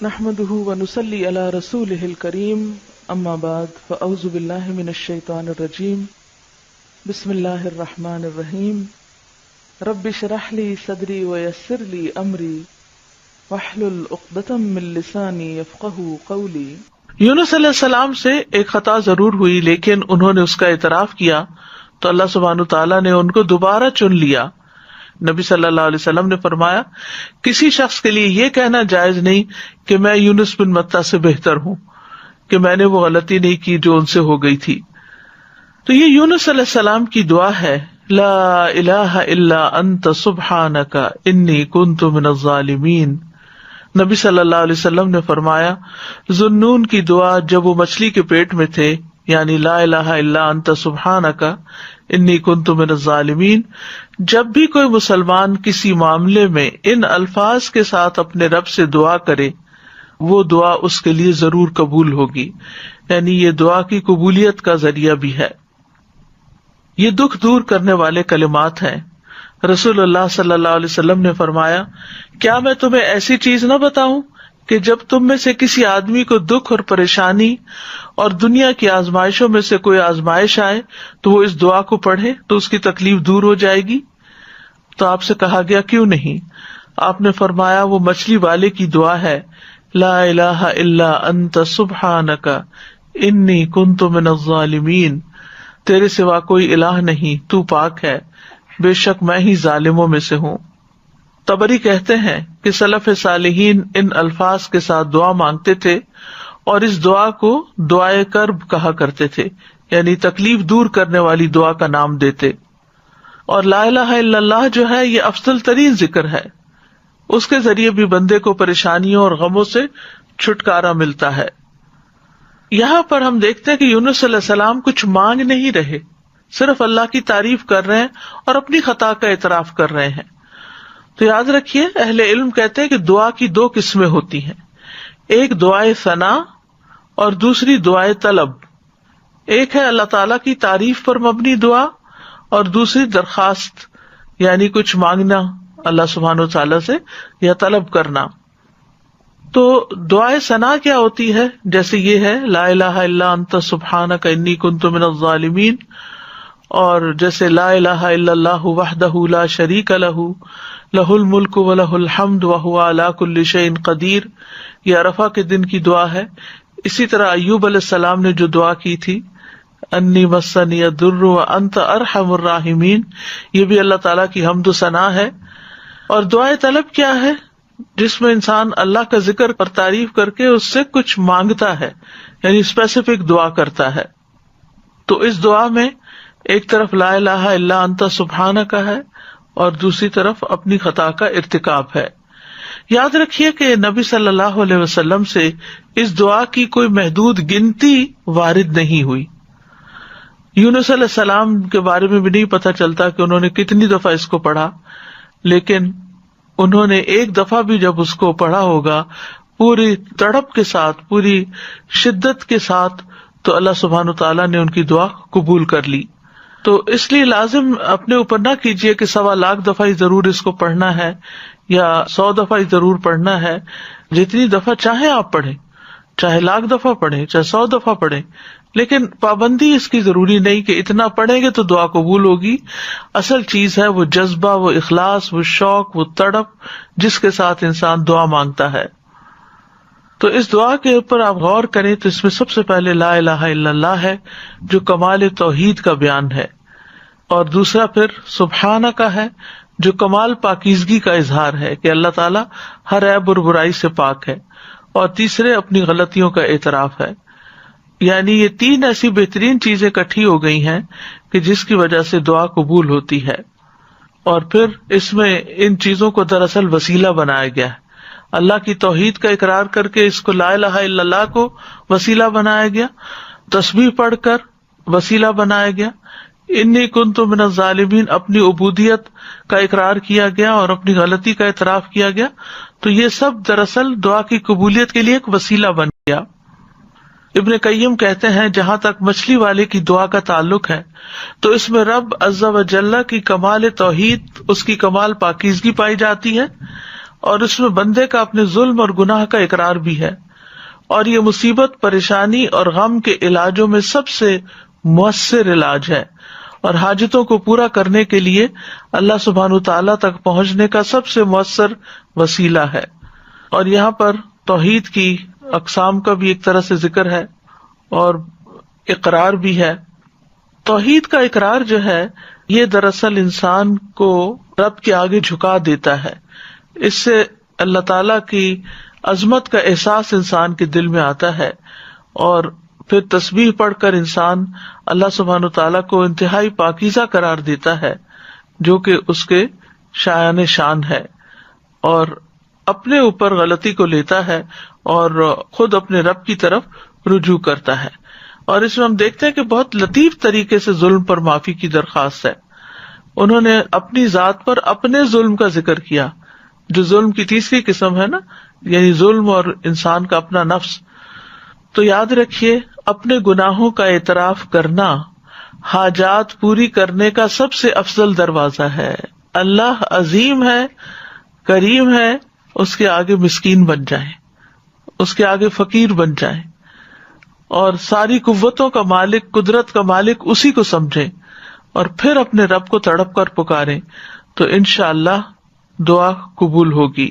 نحمده ونصلي على رسوله الكريم اما بعد فاعوذ بالله من الشيطان الرجيم بسم الله الرحمن الرحيم رب اشرح لي صدري ويسر لي امري واحلل عقدة من لساني يفقهوا قولي۔ یونس علیہ السلام سے ایک خطا ضرور ہوئی، لیکن انہوں نے اس کا اعتراف کیا تو اللہ سبحانہ تعالیٰ نے ان کو دوبارہ چن لیا۔ نبی صلی اللہ علیہ وسلم نے فرمایا، کسی شخص کے لیے یہ کہنا جائز نہیں کہ میں یونس بن متی سے بہتر ہوں، کہ میں نے وہ غلطی نہیں کی جو ان سے ہو گئی تھی۔ تو یہ یونس علیہ السلام کی دعا ہے، لا الہ الا انت سبحانک انی کنت من الظالمین۔ نبی صلی اللہ علیہ وسلم نے فرمایا، ذوالنون کی دعا جب وہ مچھلی کے پیٹ میں تھے، یعنی لا الہ الا انت سبحانک انی کنت من الظالمین، جب بھی کوئی مسلمان کسی معاملے میں ان الفاظ کے ساتھ اپنے رب سے دعا کرے، وہ دعا اس کے لیے ضرور قبول ہوگی، یعنی یہ دعا کی قبولیت کا ذریعہ بھی ہے۔ یہ دکھ دور کرنے والے کلمات ہیں۔ رسول اللہ صلی اللہ علیہ وسلم نے فرمایا، کیا میں تمہیں ایسی چیز نہ بتاؤں کہ جب تم میں سے کسی آدمی کو دکھ اور پریشانی اور دنیا کی آزمائشوں میں سے کوئی آزمائش آئے تو وہ اس دعا کو پڑھے تو اس کی تکلیف دور ہو جائے گی؟ تو آپ سے کہا گیا کیوں نہیں؟ آپ نے فرمایا، وہ مچھلی والے کی دعا ہے، لا الہ الا انت سبحانک انی کنت من الظالمین، تیرے سوا کوئی الہ نہیں، تو پاک ہے، بے شک میں ہی ظالموں میں سے ہوں۔ طبری کہتے ہیں کہ سلف صالحین ان الفاظ کے ساتھ دعا مانگتے تھے اور اس دعا کو دعائے کرب کہا کرتے تھے، یعنی تکلیف دور کرنے والی دعا کا نام دیتے۔ اور لا الہ الا اللہ جو ہے یہ افضل ترین ذکر ہے، اس کے ذریعے بھی بندے کو پریشانیوں اور غموں سے چھٹکارا ملتا ہے۔ یہاں پر ہم دیکھتے ہیں کہ یونس علیہ السلام کچھ مانگ نہیں رہے، صرف اللہ کی تعریف کر رہے ہیں اور اپنی خطا کا اعتراف کر رہے ہیں۔ تو یاد رکھیے، اہل علم کہتے ہیں کہ دعا کی دو قسمیں ہوتی ہیں، ایک دعائے ثنا اور دوسری دعائے طلب۔ ایک ہے اللہ تعالیٰ کی تعریف پر مبنی دعا اور دوسری درخواست، یعنی کچھ مانگنا اللہ سبحانہ و تعالیٰ سے یا طلب کرنا۔ تو دعائے ثنا کیا ہوتی ہے؟ جیسے یہ ہے، لا الہ الا انت سبحانک انی کنت من الظالمین، اور جیسے لا الہ الا اللہ وحدہ لا شریک لہ لہ الملک و لہ الحمد وہو علی کل شیء قدیر، یہ عرفہ کے دن کی دعا ہے۔ اسی طرح ایوب علیہ السلام نے جو دعا کی تھی، انی مسنی الضر وانت ارحم الراحمین، یہ بھی اللہ تعالیٰ کی حمد و ثنا ہے۔ اور دعائے طلب کیا ہے؟ جس میں انسان اللہ کا ذکر اور تعریف کر کے اس سے کچھ مانگتا ہے، یعنی اسپیسیفک دعا کرتا ہے۔ تو اس دعا میں ایک طرف لا الہ الا انت سبحانک ہے اور دوسری طرف اپنی خطا کا ارتکاب ہے۔ یاد رکھیے کہ نبی صلی اللہ علیہ وسلم سے اس دعا کی کوئی محدود گنتی وارد نہیں ہوئی۔ یونس علیہ السلام کے بارے میں بھی نہیں پتہ چلتا کہ انہوں نے کتنی دفعہ اس کو پڑھا، لیکن انہوں نے ایک دفعہ بھی جب اس کو پڑھا ہوگا پوری تڑپ کے ساتھ، پوری شدت کے ساتھ، تو اللہ سبحانہ تعالیٰ نے ان کی دعا قبول کر لی۔ تو اس لیے لازم اپنے اوپر نہ کیجیے کہ 1.25 لاکھ دفعہ ہی ضرور اس کو پڑھنا ہے یا 100 دفعہ ہی ضرور پڑھنا ہے۔ جتنی دفعہ چاہیں آپ پڑھیں، چاہے 1,00,000 دفعہ پڑھیں، چاہے 100 دفعہ پڑھیں، لیکن پابندی اس کی ضروری نہیں کہ اتنا پڑھیں گے تو دعا قبول ہوگی۔ اصل چیز ہے وہ جذبہ، وہ اخلاص، وہ شوق، وہ تڑپ جس کے ساتھ انسان دعا مانگتا ہے۔ تو اس دعا کے اوپر آپ غور کریں تو اس میں سب سے پہلے لا الہ الا اللہ ہے جو کمال توحید کا بیان ہے، اور دوسرا پھر سبحانہ کا ہے جو کمال پاکیزگی کا اظہار ہے کہ اللہ تعالیٰ ہر عیب اور برائی سے پاک ہے، اور تیسرے اپنی غلطیوں کا اعتراف ہے۔ یعنی یہ 3 ایسی بہترین چیزیں اکٹھی ہو گئی ہیں کہ جس کی وجہ سے دعا قبول ہوتی ہے۔ اور پھر اس میں ان چیزوں کو دراصل وسیلہ بنایا گیا ہے، اللہ کی توحید کا اقرار کر کے اس کو لا الہ الا اللہ کو وسیلہ بنایا گیا، تسبیح پڑھ کر وسیلہ بنایا گیا، انی کنت من الظالمین اپنی عبودیت کا اقرار کیا گیا اور اپنی غلطی کا اعتراف کیا گیا۔ تو یہ سب دراصل دعا کی قبولیت کے لیے ایک وسیلہ بن گیا۔ ابن قیم کہتے ہیں، جہاں تک مچھلی والے کی دعا کا تعلق ہے تو اس میں رب عز و جل کی کمال توحید، اس کی کمال پاکیزگی پائی جاتی ہے، اور اس میں بندے کا اپنے ظلم اور گناہ کا اقرار بھی ہے، اور یہ مصیبت، پریشانی اور غم کے علاجوں میں سب سے مؤثر علاج ہے، اور حاجتوں کو پورا کرنے کے لیے اللہ سبحانہ تعالیٰ تک پہنچنے کا سب سے مؤثر وسیلہ ہے۔ اور یہاں پر توحید کی اقسام کا بھی ایک طرح سے ذکر ہے اور اقرار بھی ہے۔ توحید کا اقرار جو ہے یہ دراصل انسان کو رب کے آگے جھکا دیتا ہے، اس سے اللہ تعالیٰ کی عظمت کا احساس انسان کے دل میں آتا ہے، اور پھر تسبیح پڑھ کر انسان اللہ سبحانہ تعالیٰ کو انتہائی پاکیزہ قرار دیتا ہے جو کہ اس کے شایان شان ہے، اور اپنے اوپر غلطی کو لیتا ہے اور خود اپنے رب کی طرف رجوع کرتا ہے۔ اور اس میں ہم دیکھتے ہیں کہ بہت لطیف طریقے سے ظلم پر معافی کی درخواست ہے۔ انہوں نے اپنی ذات پر اپنے ظلم کا ذکر کیا، جو ظلم کی تیسری قسم ہے نا، یعنی ظلم اور انسان کا اپنا نفس۔ تو یاد رکھیے، اپنے گناہوں کا اعتراف کرنا حاجات پوری کرنے کا سب سے افضل دروازہ ہے۔ اللہ عظیم ہے، کریم ہے، اس کے آگے مسکین بن جائیں، اس کے آگے فقیر بن جائیں، اور ساری قوتوں کا مالک، قدرت کا مالک اسی کو سمجھیں، اور پھر اپنے رب کو تڑپ کر پکاریں، تو انشاءاللہ دعا قبول ہوگی،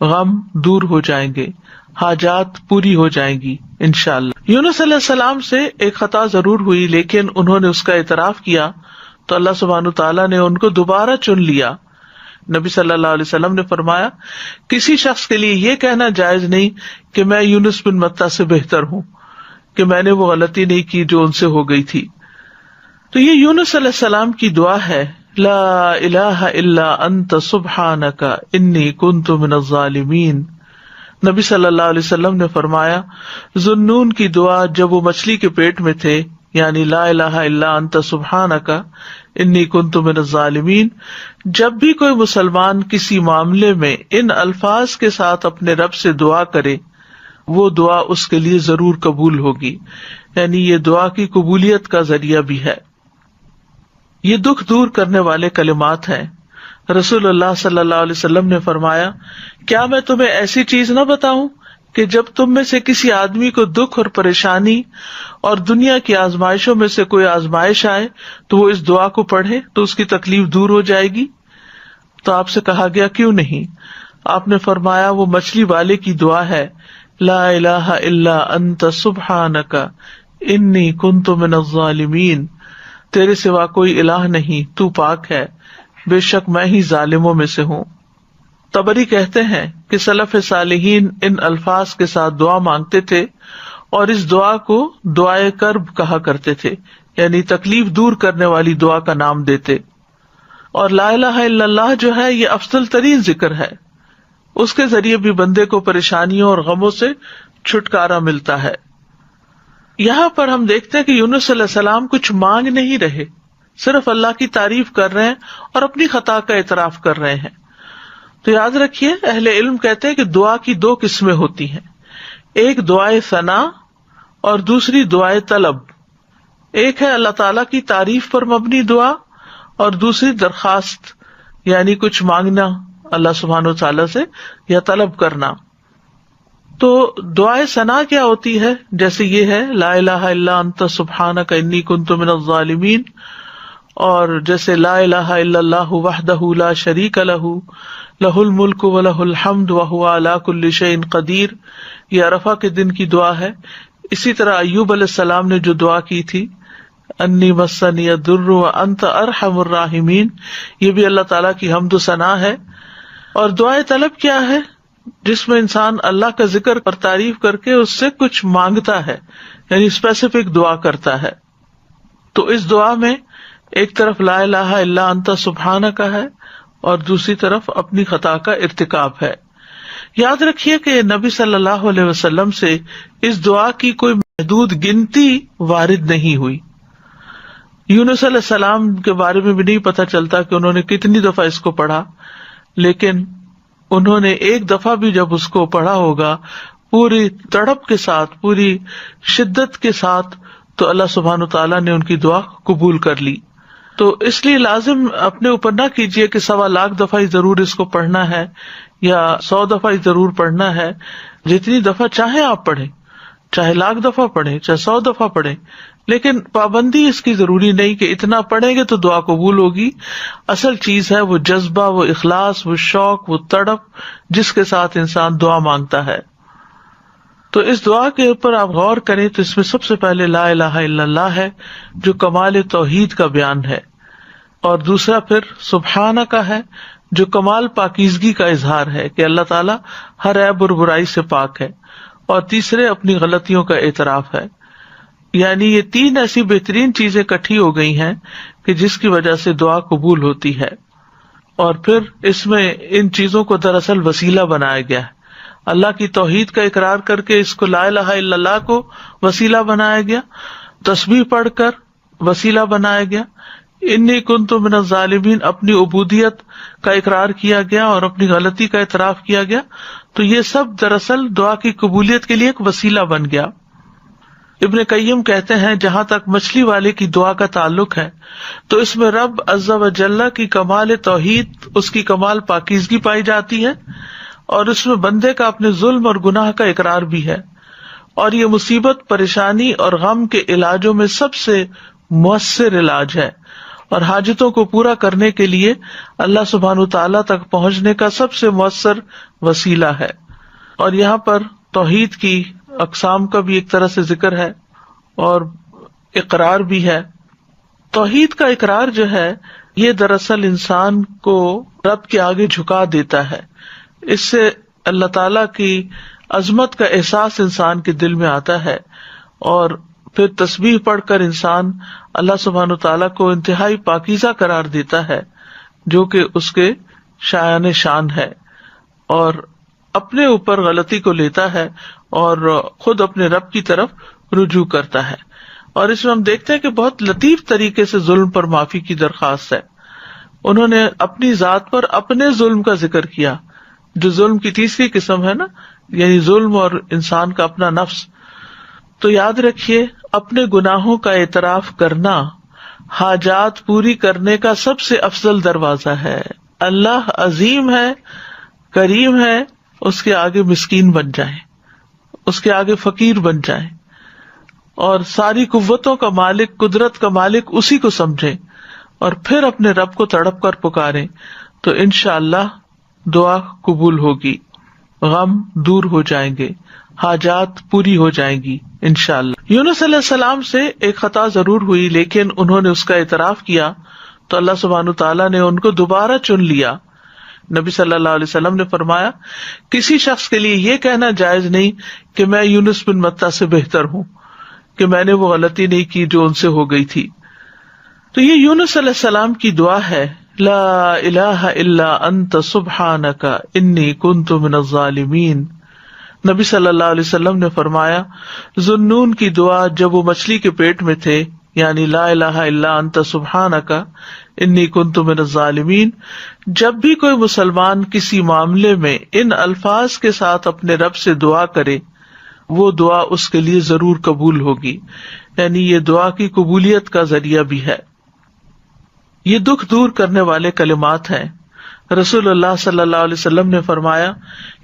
غم دور ہو جائیں گے، حاجات پوری ہو جائیں گی انشاءاللہ۔ یونس علیہ السلام سے ایک خطا ضرور ہوئی، لیکن انہوں نے اس کا اعتراف کیا تو اللہ سبحانہ تعالیٰ نے ان کو دوبارہ چن لیا۔ نبی صلی اللہ علیہ وسلم نے فرمایا، کسی شخص کے لیے یہ کہنا جائز نہیں کہ میں یونس بن متی سے بہتر ہوں، کہ میں نے وہ غلطی نہیں کی جو ان سے ہو گئی تھی۔ تو یہ یونس علیہ السلام کی دعا ہے، لا الہ الا انت سبحانک انی کنت من الظالمین۔ نبی صلی اللہ علیہ وسلم نے فرمایا، ذوالنون کی دعا جب وہ مچھلی کے پیٹ میں تھے، یعنی لا الہ الا انت سبحانک انی کنت من الظالمین، جب بھی کوئی مسلمان کسی معاملے میں ان الفاظ کے ساتھ اپنے رب سے دعا کرے، وہ دعا اس کے لیے ضرور قبول ہوگی، یعنی یہ دعا کی قبولیت کا ذریعہ بھی ہے۔ یہ دکھ دور کرنے والے کلمات ہیں۔ رسول اللہ صلی اللہ علیہ وسلم نے فرمایا، کیا میں تمہیں ایسی چیز نہ بتاؤں کہ جب تم میں سے کسی آدمی کو دکھ اور پریشانی اور دنیا کی آزمائشوں میں سے کوئی آزمائش آئے تو وہ اس دعا کو پڑھے تو اس کی تکلیف دور ہو جائے گی؟ تو آپ سے کہا گیا کیوں نہیں؟ آپ نے فرمایا وہ مچھلی والے کی دعا ہے، لا الہ الا انت سبحانک انی کنت من الظالمین، تیرے سوا کوئی الہ نہیں، تو پاک ہے، بے شک میں ہی ظالموں میں سے ہوں۔ طبری کہتے ہیں کہ سلف صالحین ان الفاظ کے ساتھ دعا مانگتے تھے اور اس دعا کو دعائے کرب کہا کرتے تھے، یعنی تکلیف دور کرنے والی دعا کا نام دیتے۔ اور لا الہ الا اللہ جو ہے یہ افضل ترین ذکر ہے، اس کے ذریعے بھی بندے کو پریشانیوں اور غموں سے چھٹکارا ملتا ہے۔ یہاں پر ہم دیکھتے ہیں کہ یونس علیہ السلام کچھ مانگ نہیں رہے، صرف اللہ کی تعریف کر رہے ہیں اور اپنی خطا کا اعتراف کر رہے ہیں۔ تو یاد رکھیے، اہل علم کہتے ہیں کہ دعا کی دو قسمیں ہوتی ہیں، ایک دعائے ثنا اور دوسری دعائے طلب۔ ایک ہے اللہ تعالیٰ کی تعریف پر مبنی دعا، اور دوسری درخواست، یعنی کچھ مانگنا اللہ سبحانہ و تعالیٰ سے یا طلب کرنا۔ تو دعائے ثنا کیا ہوتی ہے؟ جیسے یہ ہے لا الہ الا انت سبحانک انی کنت من الظالمین، اور جیسے لا الہ الا اللہ وحدہ لا شریک لہ لہ الملک ولہ الحمد وہو علی کل شیء قدیر، یہ عرفہ کے دن کی دعا ہے۔ اسی طرح ایوب علیہ السلام نے جو دعا کی تھی، انی مسنی الضر وانت ارحم الراحمین، یہ بھی اللہ تعالیٰ کی حمد و ثنا ہے۔ اور دعائے طلب کیا ہے؟ جس میں انسان اللہ کا ذکر اور تعریف کر کے اس سے کچھ مانگتا ہے، یعنی اسپیسیفک دعا کرتا ہے۔ تو اس دعا میں ایک طرف لا الہ الا انت سبحانک ہے اور دوسری طرف اپنی خطا کا ارتکاب ہے۔ یاد رکھیے کہ نبی صلی اللہ علیہ وسلم سے اس دعا کی کوئی محدود گنتی وارد نہیں ہوئی۔ یونس علیہ السلام کے بارے میں بھی نہیں پتہ چلتا کہ انہوں نے کتنی دفعہ اس کو پڑھا، لیکن انہوں نے ایک دفعہ بھی جب اس کو پڑھا ہوگا پوری تڑپ کے ساتھ، پوری شدت کے ساتھ، تو اللہ سبحانہ تعالیٰ نے ان کی دعا قبول کر لی۔ تو اس لیے لازم اپنے اوپر نہ کیجیے کہ 1.25 لاکھ دفعہ ہی ضرور اس کو پڑھنا ہے، یا 100 دفعہ ضرور پڑھنا ہے، جتنی دفعہ چاہے آپ پڑھیں، چاہے 1,00,000 دفعہ پڑھیں، چاہے 100 دفعہ پڑھیں، لیکن پابندی اس کی ضروری نہیں کہ اتنا پڑھیں گے تو دعا قبول ہوگی. اصل چیز ہے وہ جذبہ، وہ اخلاص، وہ شوق، وہ تڑپ جس کے ساتھ انسان دعا مانگتا ہے. تو اس دعا کے اوپر آپ غور کریں تو اس میں سب سے پہلے لا الہ الا اللہ ہے جو کمال توحید کا بیان ہے، اور دوسرا پھر سبحانک ہے جو کمال پاکیزگی کا اظہار ہے کہ اللہ تعالیٰ ہر عیب اور برائی سے پاک ہے، اور تیسرے اپنی غلطیوں کا اعتراف ہے. یعنی یہ 3 ایسی بہترین چیزیں اکٹھی ہو گئی ہیں کہ جس کی وجہ سے دعا قبول ہوتی ہے. اور پھر اس میں ان چیزوں کو دراصل وسیلہ بنایا گیا ہے. اللہ کی توحید کا اقرار کر کے اس کو لا الہ الا اللہ کو وسیلہ بنایا گیا، تسبیح پڑھ کر وسیلہ بنایا گیا، انی کنت من الظالمین اپنی عبودیت کا اقرار کیا گیا اور اپنی غلطی کا اعتراف کیا گیا. تو یہ سب دراصل دعا کی قبولیت کے لیے ایک وسیلہ بن گیا. ابن قیم کہتے ہیں جہاں تک مچھلی والے کی دعا کا تعلق ہے تو اس میں رب عز و جل کی کمال توحید، اس کی کمال پاکیزگی پائی جاتی ہے، اور اس میں بندے کا اپنے ظلم اور گناہ کا اقرار بھی ہے. اور یہ مصیبت، پریشانی اور غم کے علاجوں میں سب سے مؤثر علاج ہے، اور حاجتوں کو پورا کرنے کے لیے اللہ سبحانہ تعالیٰ تک پہنچنے کا سب سے مؤثر وسیلہ ہے. اور یہاں پر توحید کی اقسام کا بھی ایک طرح سے ذکر ہے اور اقرار بھی ہے. توحید کا اقرار جو ہے یہ دراصل انسان کو رب کے آگے جھکا دیتا ہے. اس سے اللہ تعالیٰ کی عظمت کا احساس انسان کے دل میں آتا ہے، اور پھر تسبیح پڑھ کر انسان اللہ سبحانہ تعالیٰ کو انتہائی پاکیزہ قرار دیتا ہے جو کہ اس کے شایان شان ہے، اور اپنے اوپر غلطی کو لیتا ہے اور خود اپنے رب کی طرف رجوع کرتا ہے. اور اس میں ہم دیکھتے ہیں کہ بہت لطیف طریقے سے ظلم پر معافی کی درخواست ہے. انہوں نے اپنی ذات پر اپنے ظلم کا ذکر کیا، جو ظلم کی تیسری قسم ہے نا، یعنی ظلم اور انسان کا اپنا نفس. تو یاد رکھیے اپنے گناہوں کا اعتراف کرنا حاجات پوری کرنے کا سب سے افضل دروازہ ہے. اللہ عظیم ہے، کریم ہے، اس کے آگے مسکین بن جائیں، اس کے آگے فقیر بن جائیں، اور ساری قوتوں کا مالک، قدرت کا مالک اسی کو سمجھیں، اور پھر اپنے رب کو تڑپ کر پکاریں تو انشاءاللہ دعا قبول ہوگی، غم دور ہو جائیں گے، حاجات پوری ہو جائیں گی انشاءاللہ. یونس علیہ السلام سے ایک خطا ضرور ہوئی، لیکن انہوں نے اس کا اعتراف کیا تو اللہ سبحانہ تعالیٰ نے ان کو دوبارہ چن لیا. نبی صلی اللہ علیہ وسلم نے فرمایا کسی شخص کے لیے یہ کہنا جائز نہیں کہ میں یونس بن متیٰ سے بہتر ہوں، کہ میں نے وہ غلطی نہیں کی جو ان سے ہو گئی تھی. تو یہ یونس علیہ السلام کی دعا ہے، لا الہ الا انت سبحانک انی کنت من الظالمین. نبی صلی اللہ علیہ وسلم نے فرمایا ذوالنون کی دعا جب وہ مچھلی کے پیٹ میں تھے، یعنی لا الہ الا انت سبحانک انی کنت من الظالمین، جب بھی کوئی مسلمان کسی معاملے میں ان الفاظ کے ساتھ اپنے رب سے دعا کرے وہ دعا اس کے لیے ضرور قبول ہوگی. یعنی یہ دعا کی قبولیت کا ذریعہ بھی ہے. یہ دکھ دور کرنے والے کلمات ہیں. رسول اللہ صلی اللہ علیہ وسلم نے فرمایا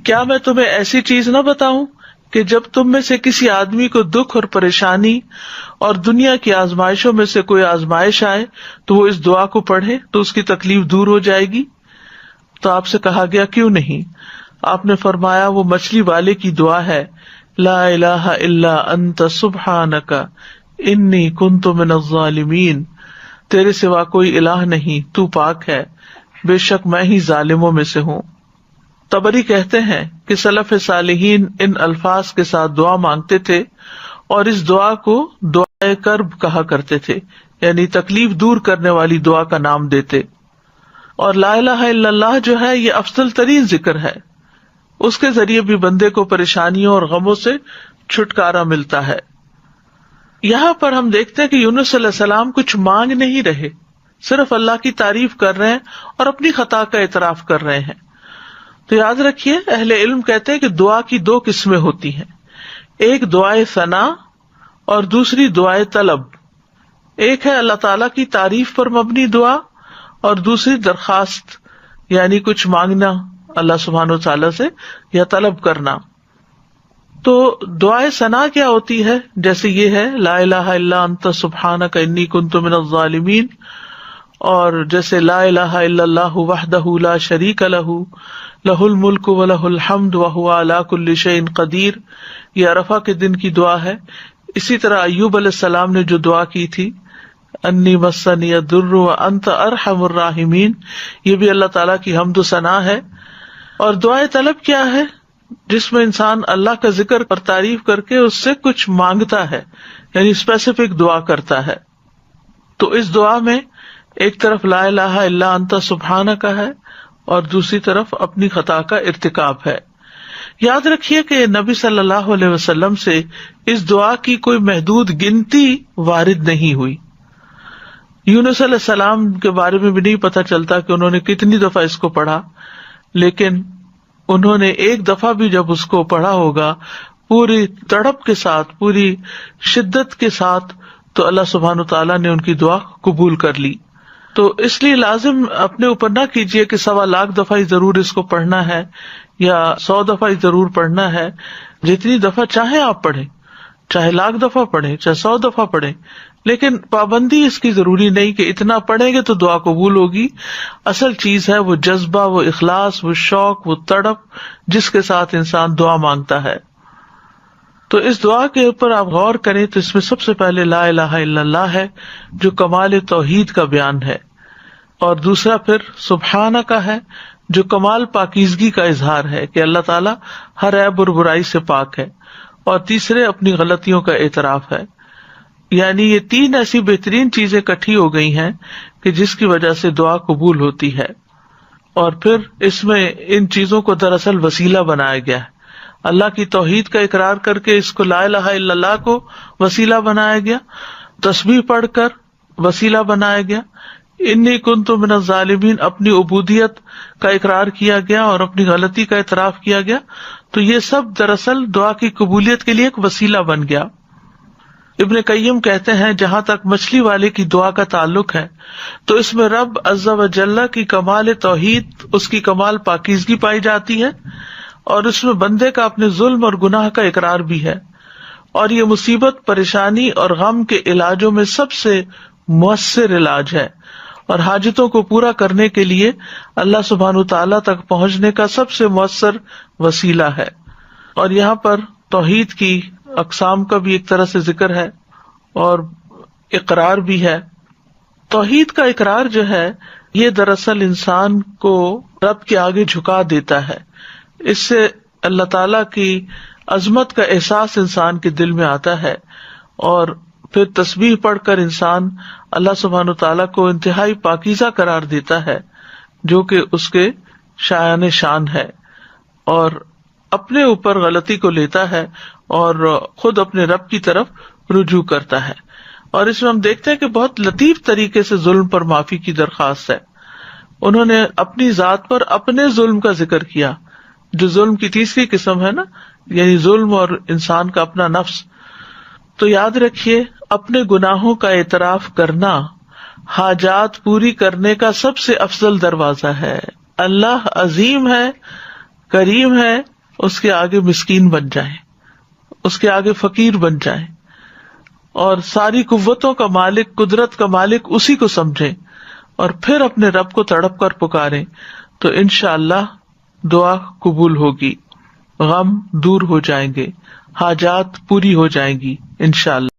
کیا میں تمہیں ایسی چیز نہ بتاؤں کہ جب تم میں سے کسی آدمی کو دکھ اور پریشانی اور دنیا کی آزمائشوں میں سے کوئی آزمائش آئے تو وہ اس دعا کو پڑھے تو اس کی تکلیف دور ہو جائے گی. تو آپ سے کہا گیا کیوں نہیں؟ آپ نے فرمایا وہ مچھلی والے کی دعا ہے، لا الہ الا انت سبحانک انی کنت من الظالمین، تیرے سوا کوئی الہ نہیں، تو پاک ہے، بے شک میں ہی ظالموں میں سے ہوں. طبری کہتے ہیں کہ سلف صالحین ان الفاظ کے ساتھ دعا مانگتے تھے اور اس دعا کو دعائے کرب کہا کرتے تھے، یعنی تکلیف دور کرنے والی دعا کا نام دیتے. اور لا الہ الا اللہ جو ہے یہ افضل ترین ذکر ہے، اس کے ذریعے بھی بندے کو پریشانیوں اور غموں سے چھٹکارا ملتا ہے. یہاں پر ہم دیکھتے ہیں کہ یونس علیہ السلام کچھ مانگ نہیں رہے، صرف اللہ کی تعریف کر رہے ہیں اور اپنی خطا کا اعتراف کر رہے ہیں. تو یاد رکھیے اہل علم کہتے ہیں کہ دعا کی 2 قسمیں ہوتی ہیں، ایک دعائے ثنا اور دوسری دعائے طلب. ایک ہے اللہ تعالیٰ کی تعریف پر مبنی دعا اور دوسری درخواست، یعنی کچھ مانگنا، اللہ سبحانہ و تعالیٰ سے یا طلب کرنا. تو دعائے ثنا کیا ہوتی ہے؟ جیسے یہ ہے لا الہ الا انت سبحانک انی کنت من الظالمین، اور جیسے لا الہ الا اللہ وحدہ لا شریک لہ لہ الملک ولہ الحمد وہو علی کل شیء قدیر، یہ عرفہ کے دن کی دعا ہے. اسی طرح ایوب علیہ السلام نے جو دعا کی تھی انی مسنی الضر وانت ارحم الراحمین، یہ بھی اللہ تعالیٰ کی حمد و ثنا ہے. اور دعائے طلب کیا ہے؟ جس میں انسان اللہ کا ذکر اور تعریف کر کے اس سے کچھ مانگتا ہے، یعنی اسپیسیفک دعا کرتا ہے. تو اس دعا میں ایک طرف لا الہ الا انت سبحانک ہے اور دوسری طرف اپنی خطا کا ارتکاب ہے. یاد رکھیے کہ نبی صلی اللہ علیہ وسلم سے اس دعا کی کوئی محدود گنتی وارد نہیں ہوئی. یونس علیہ السلام کے بارے میں بھی نہیں پتہ چلتا کہ انہوں نے کتنی دفعہ اس کو پڑھا، لیکن انہوں نے ایک دفعہ بھی جب اس کو پڑھا ہوگا پوری تڑپ کے ساتھ، پوری شدت کے ساتھ، تو اللہ سبحانہ تعالیٰ نے ان کی دعا قبول کر لی. تو اس لیے لازم اپنے اوپر نہ کیجیے کہ 1.25 دفعہ ہی ضرور اس کو پڑھنا ہے یا 100 دفعہ ہی ضرور پڑھنا ہے. جتنی دفعہ چاہیں آپ پڑھیں، چاہے 1,00,000 دفعہ پڑھیں، چاہے 100 دفعہ پڑھیں، لیکن پابندی اس کی ضروری نہیں کہ اتنا پڑھیں گے تو دعا قبول ہوگی. اصل چیز ہے وہ جذبہ، وہ اخلاص، وہ شوق، وہ تڑپ جس کے ساتھ انسان دعا مانگتا ہے. تو اس دعا کے اوپر آپ غور کریں تو اس میں سب سے پہلے لا الہ الا اللہ ہے جو کمال توحید کا بیان ہے، اور دوسرا پھر سبحانہ کا ہے جو کمال پاکیزگی کا اظہار ہے کہ اللہ تعالیٰ ہر عیب اور برائی سے پاک ہے، اور تیسرے اپنی غلطیوں کا اعتراف ہے. یعنی یہ 3 ایسی بہترین چیزیں اکٹھی ہو گئی ہیں کہ جس کی وجہ سے دعا قبول ہوتی ہے. اور پھر اس میں ان چیزوں کو دراصل وسیلہ بنایا گیا ہے. اللہ کی توحید کا اقرار کر کے اس کو لا الہ الا اللہ کو وسیلہ بنایا گیا، تسبیح پڑھ کر وسیلہ بنایا گیا، انی کنت من الظالمین اپنی عبودیت کا اقرار کیا گیا اور اپنی غلطی کا اعتراف کیا گیا. تو یہ سب دراصل دعا کی قبولیت کے لیے ایک وسیلہ بن گیا. ابن قیم کہتے ہیں جہاں تک مچھلی والے کی دعا کا تعلق ہے تو اس میں رب عز و جل کی کمال توحید، اس کی کمال پاکیزگی پائی جاتی ہے، اور اس میں بندے کا اپنے ظلم اور گناہ کا اقرار بھی ہے. اور یہ مصیبت، پریشانی اور غم کے علاجوں میں سب سے مؤثر علاج ہے، اور حاجتوں کو پورا کرنے کے لیے اللہ سبحانہ تعالیٰ تک پہنچنے کا سب سے مؤثر وسیلہ ہے. اور یہاں پر توحید کی اقسام کا بھی ایک طرح سے ذکر ہے اور اقرار بھی ہے. توحید کا اقرار جو ہے یہ دراصل انسان کو رب کے آگے جھکا دیتا ہے. اس سے اللہ تعالیٰ کی عظمت کا احساس انسان کے دل میں آتا ہے، اور پھر تسبیح پڑھ کر انسان اللہ سبحانہ تعالیٰ کو انتہائی پاکیزہ قرار دیتا ہے جو کہ اس کے شایان شان ہے، اور اپنے اوپر غلطی کو لیتا ہے اور خود اپنے رب کی طرف رجوع کرتا ہے. اور اس میں ہم دیکھتے ہیں کہ بہت لطیف طریقے سے ظلم پر معافی کی درخواست ہے. انہوں نے اپنی ذات پر اپنے ظلم کا ذکر کیا، جو ظلم کی تیسری قسم ہے نا، یعنی ظلم اور انسان کا اپنا نفس. تو یاد رکھیے اپنے گناہوں کا اعتراف کرنا حاجات پوری کرنے کا سب سے افضل دروازہ ہے. اللہ عظیم ہے، کریم ہے، اس کے آگے مسکین بن جائیں، اس کے آگے فقیر بن جائیں، اور ساری قوتوں کا مالک، قدرت کا مالک اسی کو سمجھیں، اور پھر اپنے رب کو تڑپ کر پکاریں تو انشاءاللہ دعا قبول ہوگی، غم دور ہو جائیں گے، حاجات پوری ہو جائیں گی انشاءاللہ.